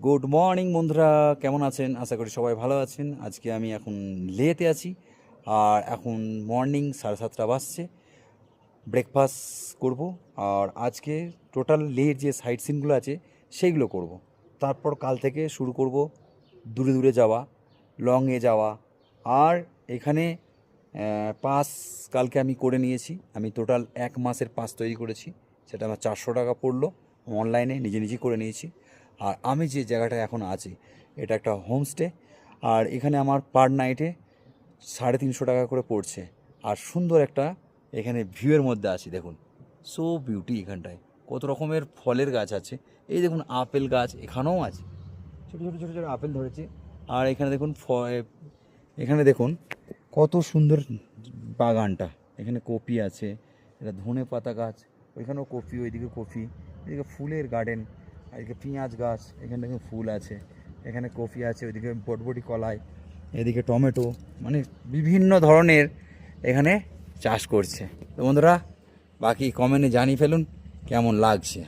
Good morning বন্ধুরা, কেমন আছেন? আশা করি সবাই ভালো আছেন। আজকে আমি এখন লেতে আছি, আর এখন মর্নিং 7:30 বাজছে। ব্রেকফাস্ট করব, আর আজকে টোটাল লের যে সাইট সিনগুলো আছে সেইগুলো করব। তারপর কাল থেকে শুরু করব দূরে দূরে যাওয়া, লংয়ে যাওয়া। আর এখানে পাস কালকে আমি করে নিয়েছি। আমি টোটাল 1 মাসের পাস তৈরি করেছি, সেটা আমার 400 টাকা পড়লো। অনলাইনে নিজে নিজে করে নিয়েছি। আর আমি যে জায়গাটায় এখন আছি এটা একটা হোমস্টে, আর এখানে আমার পার নাইটে 350 টাকা করে পড়ছে। আর সুন্দর একটা এখানে ভিউয়ের মধ্যে আছি, দেখুন সো বিউটি। এখানটায় কত রকমের ফলের গাছ আছে, এই দেখুন আপেল গাছ এখানেও আছে, ছোটো ছোটো ছোটো ছোটো আপেল ধরেছে। আর এখানে দেখুন এখানে দেখুন কত সুন্দর বাগানটা। এখানে কপি আছে, এটা ধনে পাতা গাছ, ওইখানেও কপি, ওইদিকে কপি, এদিকে ফুলের গার্ডেন, আর এদিকে পেঁয়াজ গাছ, এখানে দেখুন ফুল আছে, এখানে কপি আছে, ওইদিকে বটবটি কলাই, এদিকে টমেটো, মানে বিভিন্ন ধরনের এখানে চাষ করছে। তো বন্ধুরা, বাকি কমেন্টে জানিয়ে ফেলুন কেমন লাগছে।